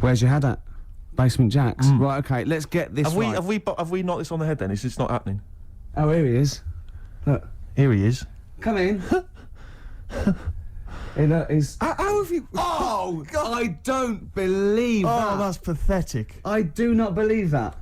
Where's your head at? Basement Jacks. Right, okay, let's get this right. Have we knocked this on the head then? Is this not happening? Oh, here he is. Look. Here he is. Come in. He's... How have you... Oh, God. I don't believe that. Oh, that's pathetic. I do not believe that.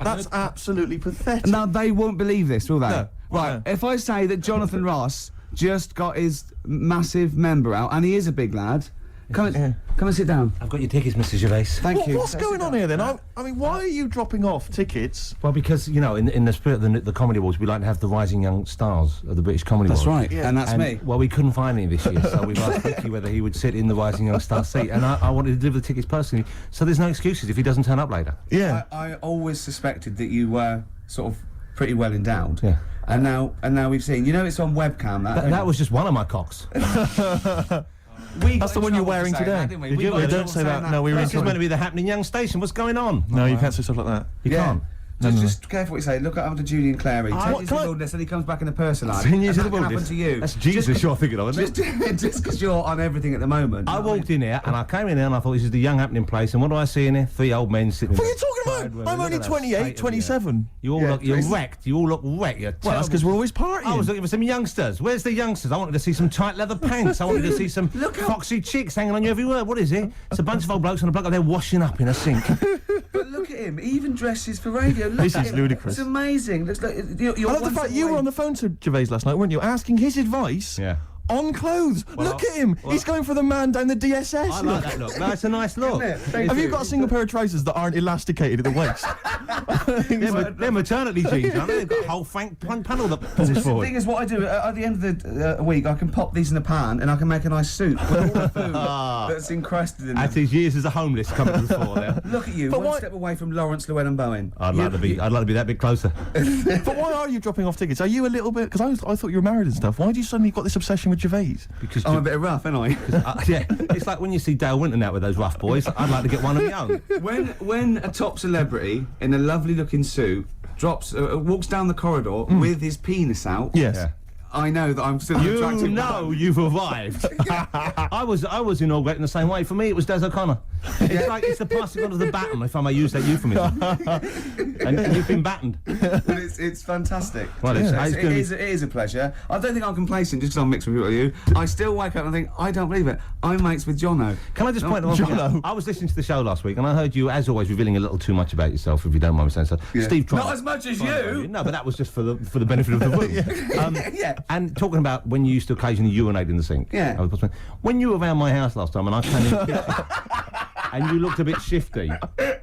That's absolutely pathetic. Now, they won't believe this, will they? No. Right, No. if I say that Jonathan Ross just got his massive member out, and he is a big lad, come and sit down. I've got your tickets, Mr. Gervais. Thank you. What's going on here then? I mean, why are you dropping off tickets? Well, because, you know, in the spirit of the Comedy Awards, we like to have the rising young stars of the British Comedy Awards. That's right, and that's me. Well, we couldn't find any this year, so we've asked Ricky whether he would sit in the rising young star seat, and I wanted to deliver the tickets personally, so there's no excuses if he doesn't turn up later. Yeah. I always suspected that you were sort of pretty well endowed. Yeah. And now we've seen. You know, it's on webcam. That was just one of my cocks. That's the one you're wearing today. Did you? Yeah, don't say that. No, we were in This is meant to be the happening young station. What's going on? No, you can't say stuff like that. You can't. Just careful what you say. Look after Julian Clary. 10 years in the wilderness, and he comes back in a person life. 10 years in the That can happen wilderness. to you. That's Jesus you're thinking of, isn't it? Just because you're on everything at the moment. I walked in here, and I came in here, and I thought, this is the young happening place, and what do I see in here? 3 old men sitting What are there. you talking about? I'm only 28, 27. You all look, you're wrecked. You all look wrecked. You're Well, that's because we're always partying. I was looking for some youngsters. Where's the youngsters? I wanted to see some tight leather pants. I wanted to see some foxy chicks hanging on you every word. What is it? It's a bunch of old blokes on a block up there washing up in a sink. But look at him. He even dresses for radio. Look This at is him. ludicrous. It's amazing. Looks like you're I love the fact you were on the phone to Gervais last night, weren't you? Asking his advice on clothes. Look at him. He's going for the man down the DSS. I like that look. That's a nice look. Have you got a single pair of trousers that aren't elasticated at the waist? They're maternity jeans, aren't they? They've got a whole frank panel that pulls The forward. thing is, what I do at the end of the week, I can pop these in a pan and I can make a nice soup with all the food that's encrusted in At them. his years as a homeless coming to the fore there. Look at you, But one why- step away from Lawrence Llewellyn Bowen. I'd like to be that bit closer. But why are you dropping off tickets? Are you a little bit... Because I thought you were married and stuff. Why do you suddenly got this obsession with Gervais? Because I'm a bit rough, ain't I? yeah, it's like when you see Dale Winton out with those rough boys. I'd like to get one of my own. When a top celebrity in a lovely looking suit walks down the corridor with his penis out, Yes. Yeah. I know that I'm still an You attractive know man. you've arrived. I was inaugurating the same way. For me, it was Des O'Connor. It's like it's the passing on of the baton, if I may use that euphemism. and you've been battened. But it's fantastic. Well, it is a pleasure. I don't think I'm complacent just because I'm mixed with you. I still wake up and think, I don't believe it. I'm mates with Jono. Can I just point out one thing? I was listening to the show last week, and I heard you, as always, revealing a little too much about yourself, if you don't mind me saying so. Yeah. Steve tried. Not as much as you. No, but that was just for the benefit of the room. Yeah. And talking about when you used to occasionally urinate in the sink. Yeah. When you were around my house last time, and I came in, and you looked a bit shifty.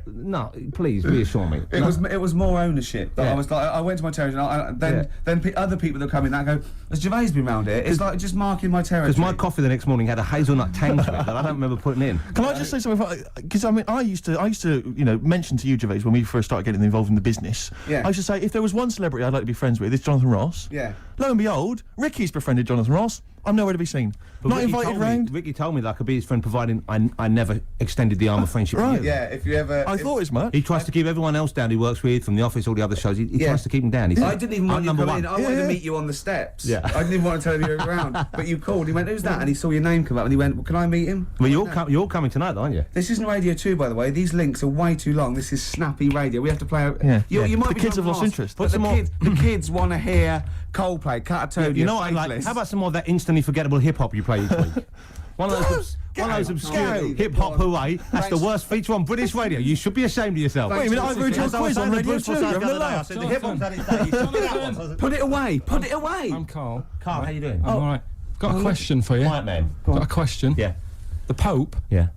No, please reassure me. It was more ownership. That Yeah. I was like, I went to my territory, and then other people that come in that go, has Gervais been round here? It's like just marking my territory. Because my coffee the next morning had a hazelnut tang to it that I don't remember putting in. Can I just say something? Because I mean, I used to, you know, mention to you, Gervais, when we first started getting involved in the business. Yeah. I used to say, if there was one celebrity I'd like to be friends with, it's Jonathan Ross. Yeah. Lo and behold, Ricky's befriended Jonathan Ross. I'm nowhere to be seen. But Not Ricky invited told me- round. Ricky told me that I could be his friend, providing I never extended the arm of friendship. Right. with you. Yeah, if you ever... I thought as much. He tries to keep everyone else down he works with, from the office, all the other shows. He tries to keep them down. He I said, didn't even want "I'm you to number come in. one." I wanted to meet you on the steps. Yeah. I didn't even want to tell him you were around. But you called. He went, who's that? And he saw your name come up and he went, well, can I meet him? Well, you're all coming tonight, though, aren't you? This isn't Radio 2, by the way. These links are way too long. This is snappy radio. We have to play out... Yeah. You might The be kids have Jonathan lost Ross, interest. But the kids want to hear Coldplay, Catatonia, You know what I like? Faithless. How about some more of that instantly forgettable hip-hop you play each week? One of those obscure hip-hop hooray. That's the worst feature on British radio. You should be ashamed of yourself. Wait a minute, I've heard your quiz on Radio 2. You're having a laugh. Put it away. Put it away. I'm Carl. Carl, how you doing? I'm all right. Got a question for you. Quiet man. Got a question. Yeah. The Pope. Yeah.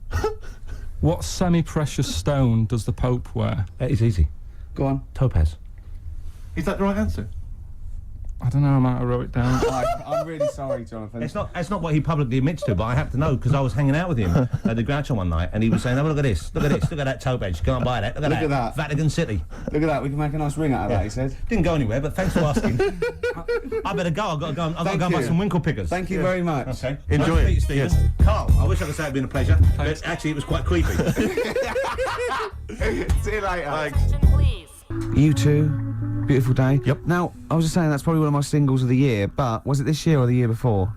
What semi-precious stone does the Pope wear? It's easy. Go on. Topaz. Is that the right answer? I don't know. I might have wrote it down. I'm really sorry, Jonathan. It's not what he publicly admits to, but I have to know because I was hanging out with him at the Groucho one night, and he was saying, "Oh, look at this, look at this, look at that toe bench. Go and buy that. Look at that. Vatican City. Look at that. We can make a nice ring out of that, he said. Didn't go anywhere, but thanks for asking. I better go. I've got to go. I've got to go and buy some winkle pickers. Thank you very much. Okay. Enjoy Nice to it. meet you, Stephen. Yes. Carl, I wish I could say it'd been a pleasure, but actually it was quite creepy. See you later. Question, please. You two. Beautiful day. Yep. Now, I was just saying that's probably one of my singles of the year, but was it this year or the year before?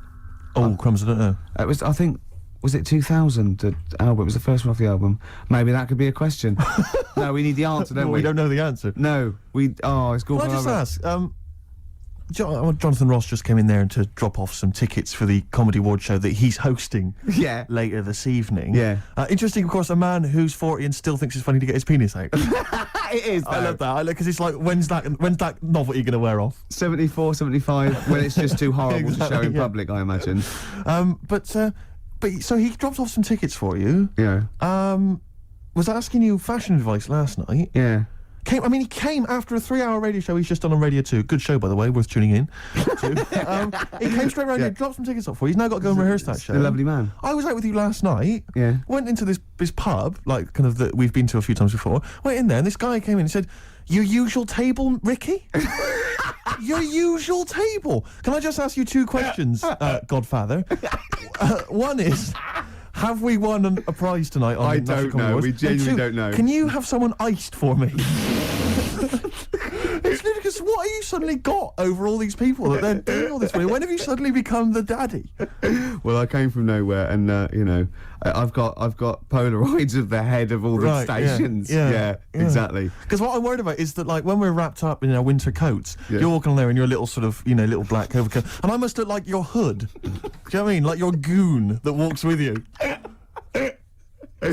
Oh, crumbs, I don't know. It was, I think, Was it 2000? The album. It was the first one off the album. Maybe that could be a question. No, we need the answer, don't Well, we? we don't know the answer. No, we. Oh, it's good. Can I just ask? Jonathan Ross just came in there to drop off some tickets for the Comedy Award show that he's hosting Yeah. later this evening. Yeah. Interesting, of course, a man who's 40 and still thinks it's funny to get his penis out. It is. I love that. Because it's like, when's that novelty going to wear off? 74, 75. When it's just too horrible to show Exactly, in yeah. public, I imagine. But so he dropped off some tickets for you. Yeah. Was asking you fashion advice last night. Yeah. He came after a 3-hour radio show he's just done on Radio 2. Good show, by the way, worth tuning in to. He came straight around here, dropped some tickets off for you. He's now got to go and rehearse that show. A lovely man. I was out with you last night. Yeah. Went into this pub, like kind of that we've been to a few times before. Went in there, and this guy came in and said, "Your usual table, Ricky? Your usual table." Can I just ask you 2 questions, Godfather? One is, have we won a prize tonight? On I National don't Comedy know. Awards? We genuinely And 2, don't know. Can you have someone iced for me? It's ludicrous. What have you suddenly got over all these people that they're doing all this for you? When have you suddenly become the daddy? Well, I came from nowhere, and I've got Polaroids of the head of all the Right, stations. yeah. Exactly. Because what I'm worried about is that, like, when we're wrapped up in our winter coats, Yeah. you're walking there in your little sort of, little black overcoat, and I must look like your hood. Do you know what I mean? Like your goon that walks with you.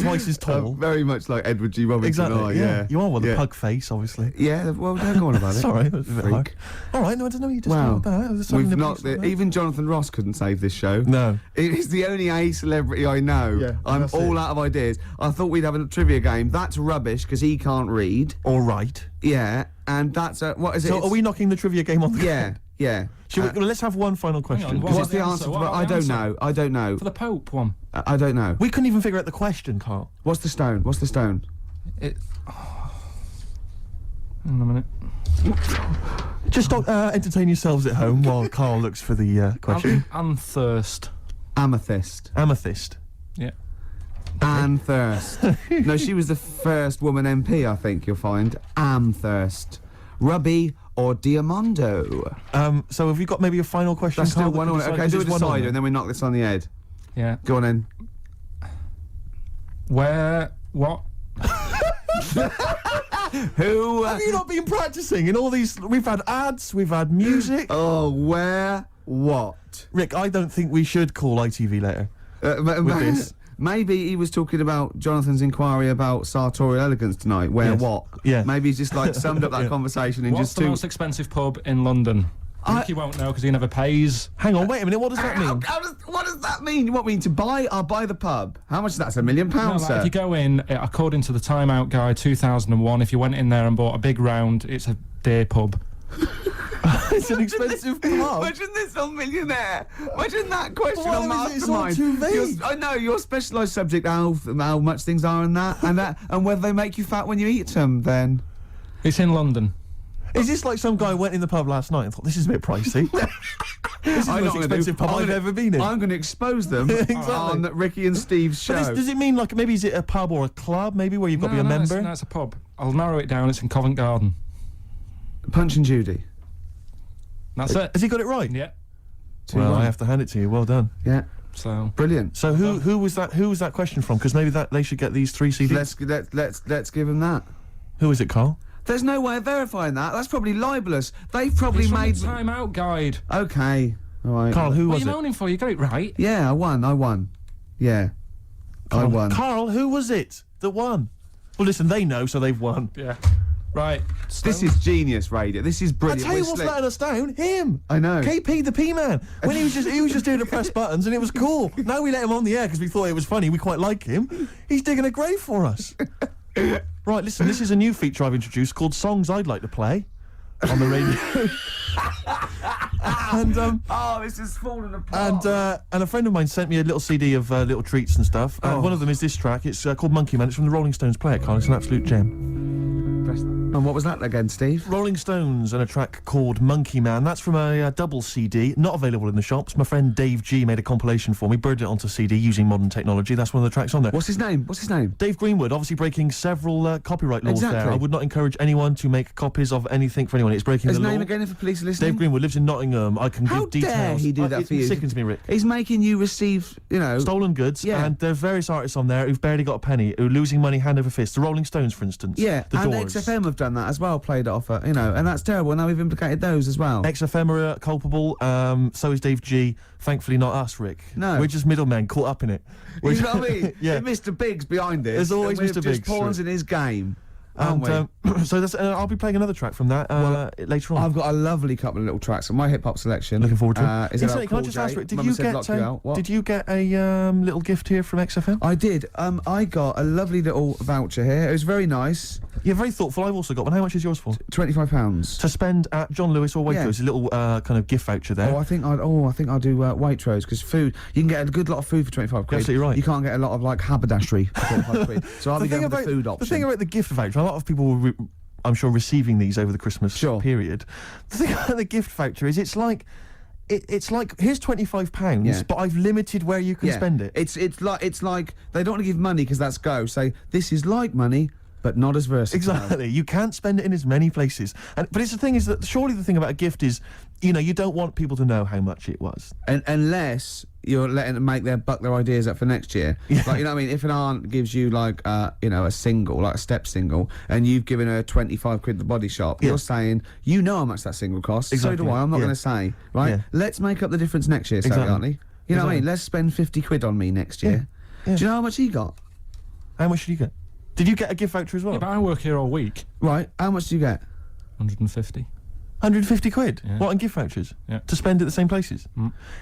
Twice as tall. Very much like Edward G. Robinson. Exactly. Yeah. You are with Yeah. a pug face, obviously. Yeah. Well, don't go on about it. Sorry, that was a bit Freak. hard. All right, no, I don't know. You just Wow. about that. There's something We've in the not. piece like that. Even Jonathan Ross couldn't save this show. No. It is the only A celebrity I know. Yeah, I'm that's all it. out of ideas. I thought we'd have a trivia game. That's rubbish because he can't read. All right. Yeah, and that's what is it? So It's- are we knocking the trivia game on the Yeah, yeah. Should we, let's have one final question. what What's the the answer? answer? What To about I the don't answer? know. I don't know. For the Pope one. I don't know. We couldn't even figure out the question, Carl. What's the stone? What's the stone? It. Hang on a minute. Just entertain yourselves at home while Carl looks for the question. And thirst. Amethyst. Amethyst. Yeah. Anne Thirst. No, she was the first woman MP, I think you'll find. Amthirst. Ruby or Diamondo? So have you got maybe a final question? That's still Carl, that one we on it. decide- Okay, is do a this one on decider there? and then we knock this on the head. Yeah. Go on then. Where? What? Who? Have you not been practicing in all these? We've had ads, we've had music. Oh, where? What? Rick, I don't think we should call ITV later. With this. Maybe he was talking about Jonathan's inquiry about sartorial elegance tonight. Where Yes. what? Yeah. Maybe he's just like summed up that Yeah. conversation in What's just the two. most expensive pub in London? Ricky won't know because he never pays. Hang on, wait a minute. What does that mean? What does that mean? You want me to buy? I'll buy the pub. How much is that? It's £1 million, No, like, sir. if you go in, according to the Time Out Guide 2001, if you went in there and bought a big round, it's a day pub. It's an expensive pub. Imagine this on Millionaire. Imagine that question Why on is it all Mastermind. too vague? I know your specialised subject, how much things are and that, and whether they make you fat when you eat them. Then It's in London. Is this like some guy went in the pub last night and thought, this is a bit pricey? This is the most expensive pub I've ever been in. I'm going to expose them Exactly. on Ricky and Steve's show. But does it mean, like, maybe is it a pub or a club, maybe, where you've got to be a member? It's a pub. I'll narrow it down. It's in Covent Garden. Punch and Judy. That's it. Has he got it right? Yeah. Well, 2-1. I have to hand it to you. Well done. Yeah, So. brilliant. So who was that? Who was that question from? Because maybe that they should get these 3 CDs. Let's give them that. Who is it, Carl? There's no way of verifying that. That's probably libelous. They've probably It's from made. the Time Out Guide. Okay. All right. Carl, who What are was you it? moaning for? You got it right. Yeah, I won. Yeah. I won. Carl, who was it that won? Well, listen, they know, so they've won. Yeah. Right. This is genius radio. This is I brilliant. tell you We're what's slick. letting us down? Him. I know. KP the P-Man. When he was just doing the press buttons and it was cool. Now we let him on the air because we thought it was funny. We quite like him. He's digging a grave for us. Right, listen, this is a new feature I've introduced called Songs I'd Like to Play on the radio. And Oh, this is falling apart. and a friend of mine sent me a little CD of little treats and stuff. And one of them is this track. It's called Monkey Man. It's from the Rolling Stones. Play it, Carl. It's an absolute gem. Press that. And what was that again, Steve? Rolling Stones and a track called Monkey Man. That's from a double CD, not available in the shops. My friend Dave G made a compilation for me, burned it onto CD using modern technology. That's one of the tracks on there. What's his name? Dave Greenwood, obviously breaking several copyright laws there. I would not encourage anyone to make copies of anything for anyone. It's breaking His the law. name again, if the police are listening? Dave Greenwood lives in Nottingham. I can How give details. dare he do that for you? It sickens me, Rick. He's making you receive, Stolen goods, Yeah. and there's various artists on there who've barely got a penny, who are losing money hand over fist. The Rolling Stones, for instance. Yeah, The and Doors. XFM have done that as well, played it off, and that's terrible. Now we've implicated those as well. XFM are culpable, so is Dave G. Thankfully not us, Rick. No. We're just middlemen caught up in it. You know what I mean? Yeah. Mr. Biggs behind it. There's always and we're Mr. just Biggs, pawns in his game. Aren't we? So that's, I'll be playing another track from that later on. I've got a lovely couple of little tracks on my hip hop selection. Looking forward to it. Is it Incidentally, can I just ask, Rick, did you get a little gift here from XFM? I did. I got a lovely little voucher here. It was very nice. You're very thoughtful. I've also got one. How much is yours for? £25. To spend at John Lewis or Waitrose. A little kind of gift voucher there. I think I'll do Waitrose, because food, you can get a good lot of food for 25 quid. Absolutely right. You can't get a lot of haberdashery for 25 quid. So I'll be going for the food option. The thing about the gift voucher, a lot of people will I'm sure receiving these over the Christmas period. The thing about the gift voucher is it's like here's £25, but I've limited where you can spend it. It's like they don't want to give money because that's go. Say this is like money, but not as versatile. Exactly. You can't spend it in as many places. But the thing is that surely the thing about a gift is, you don't want people to know how much it was. Unless you're letting them make their ideas up for next year. Yeah. Like, you know what I mean? If an aunt gives you a single, like a step single, and you've given her 25 quid at the body shop, you're saying, how much that single costs. Exactly. So do I. I'm not going to say, right? Yeah. Let's make up the difference next year, Exactly. aren't You know what I mean? Let's spend 50 quid on me next year. Yeah. Do you know how much he got? How much did you get? Did you get a gift voucher as well? Yeah, but I work here all week. Right. How much do you get? 150. 150 quid? Yeah. What, on gift vouchers? Yeah. To spend at the same places?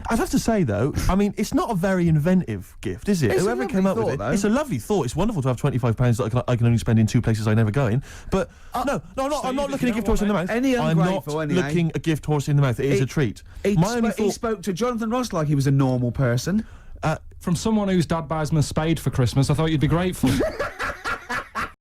I'd have to say, though, it's not a very inventive gift, is it? It's Whoever a came up with lovely it, thought, it's a lovely thought. It's wonderful to have £25 that I can only spend in 2 places I never go in. But, no, I'm not looking a gift horse in the mouth. Any I'm not ungrateful, anyway. looking a gift horse in the mouth. It is a treat. He spoke to Jonathan Ross like he was a normal person. From someone whose dad buys him a spade for Christmas, I thought you'd be grateful.